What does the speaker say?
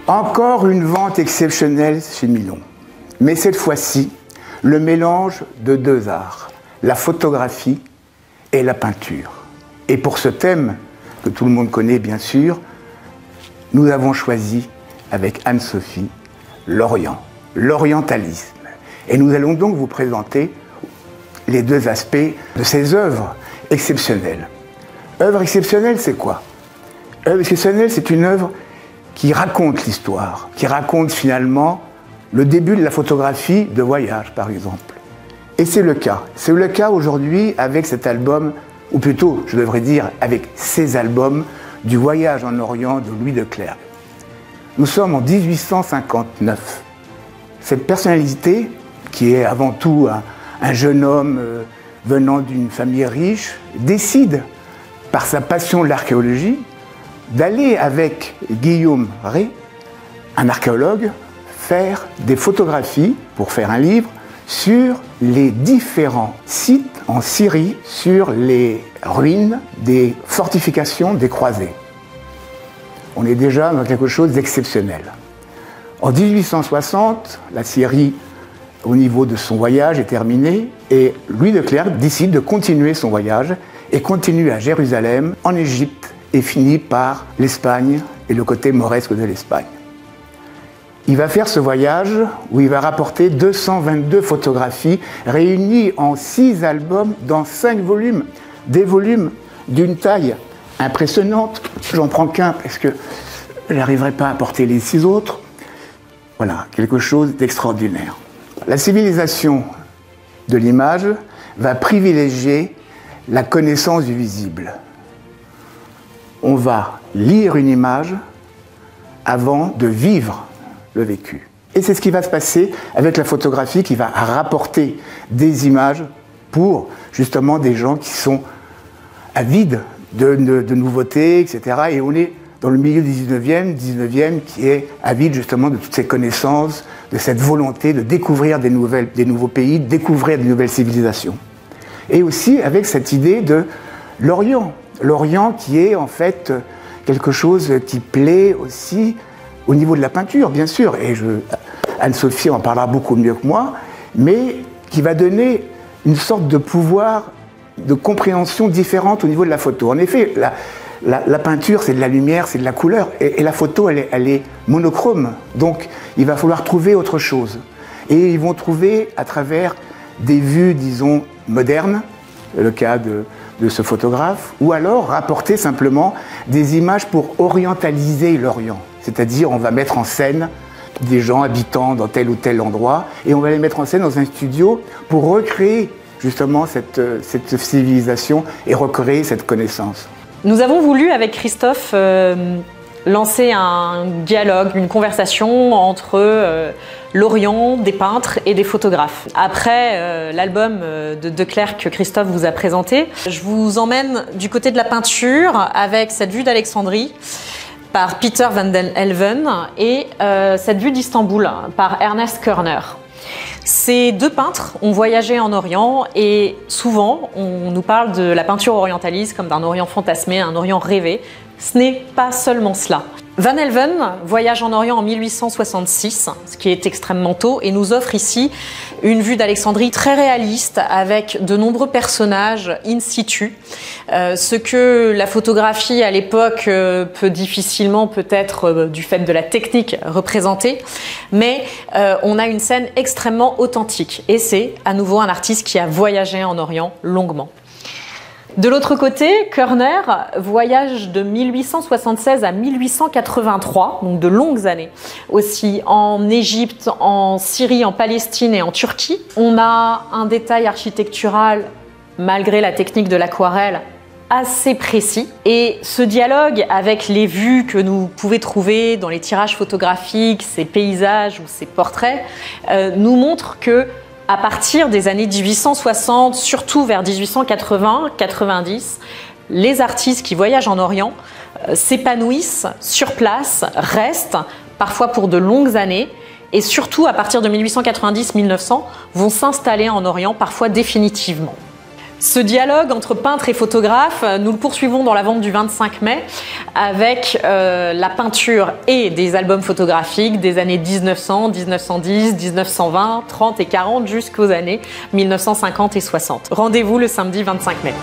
Encore une vente exceptionnelle chez Milon. Mais cette fois-ci, le mélange de deux arts, la photographie et la peinture. Et pour ce thème, que tout le monde connaît bien sûr, nous avons choisi avec Anne-Sophie l'Orient, l'orientalisme. Et nous allons donc vous présenter les deux aspects de ces œuvres exceptionnelles. Œuvre exceptionnelle, c'est quoi? Œuvre exceptionnelle, c'est une œuvre qui raconte l'histoire, qui raconte finalement le début de la photographie de voyage, par exemple. Et c'est le cas. C'est le cas aujourd'hui avec cet album, ou plutôt, je devrais dire, avec ces albums du voyage en Orient de Louis de Clercq. Nous sommes en 1859. Cette personnalité, qui est avant tout un jeune homme venant d'une famille riche, décide, par sa passion de l'archéologie, d'aller avec Guillaume Rey, un archéologue, faire des photographies pour faire un livre sur les différents sites en Syrie, sur les ruines des fortifications des croisés. On est déjà dans quelque chose d'exceptionnel. En 1860, la Syrie, au niveau de son voyage, est terminée et Louis de Clercq décide de continuer son voyage et continue à Jérusalem, en Égypte, et finit par l'Espagne et le côté mauresque de l'Espagne. Il va faire ce voyage où il va rapporter 222 photographies réunies en 6 albums dans 5 volumes, des volumes d'une taille impressionnante. J'en prends qu'un parce que je n'arriverai pas à porter les 6 autres. Voilà, quelque chose d'extraordinaire. La civilisation de l'image va privilégier la connaissance du visible. On va lire une image avant de vivre le vécu. Et c'est ce qui va se passer avec la photographie qui va rapporter des images pour justement des gens qui sont avides de nouveautés, etc. Et on est dans le milieu du 19e qui est avide justement de toutes ces connaissances, de cette volonté de découvrir des nouveaux pays, de découvrir des nouvelles civilisations. Et aussi avec cette idée de l'Orient. L'Orient qui est en fait quelque chose qui plaît aussi au niveau de la peinture, bien sûr, et Anne-Sophie en parlera beaucoup mieux que moi, mais qui va donner une sorte de pouvoir de compréhension différente au niveau de la photo. En effet, la peinture, c'est de la lumière, c'est de la couleur, et la photo, elle est monochrome, donc il va falloir trouver autre chose. Et ils vont trouver, à travers des vues, disons, modernes, le cas de ce photographe, ou alors rapporter simplement des images pour orientaliser l'Orient. C'est-à-dire, on va mettre en scène des gens habitant dans tel ou tel endroit, et on va les mettre en scène dans un studio pour recréer justement cette civilisation et recréer cette connaissance. Nous avons voulu, avec Christophe, lancer un dialogue, une conversation entre l'Orient, des peintres et des photographes. Après l'album de Clercq que Christophe vous a présenté, je vous emmène du côté de la peinture avec cette vue d'Alexandrie par Peter van den Helven et cette vue d'Istanbul par Ernest Körner. Ces deux peintres ont voyagé en Orient et souvent on nous parle de la peinture orientaliste comme d'un Orient fantasmé, un Orient rêvé. Ce n'est pas seulement cela. Van Helven voyage en Orient en 1866, ce qui est extrêmement tôt, et nous offre ici une vue d'Alexandrie très réaliste avec de nombreux personnages in situ. Ce que la photographie à l'époque peut difficilement, peut-être du fait de la technique, représenter, mais on a une scène extrêmement authentique. Et c'est à nouveau un artiste qui a voyagé en Orient longuement. De l'autre côté, Körner voyage de 1876 à 1883, donc de longues années, aussi en Égypte, en Syrie, en Palestine et en Turquie. On a un détail architectural, malgré la technique de l'aquarelle, assez précis. Et ce dialogue avec les vues que nous pouvons trouver dans les tirages photographiques, ces paysages ou ces portraits, nous montre que à partir des années 1860, surtout vers 1880-90, les artistes qui voyagent en Orient s'épanouissent sur place, restent parfois pour de longues années et surtout à partir de 1890-1900 vont s'installer en Orient parfois définitivement. Ce dialogue entre peintre et photographe, nous le poursuivons dans la vente du 25 mai avec la peinture et des albums photographiques des années 1900, 1910, 1920, 30 et 40 jusqu'aux années 1950 et 60. Rendez-vous le samedi 25 mai.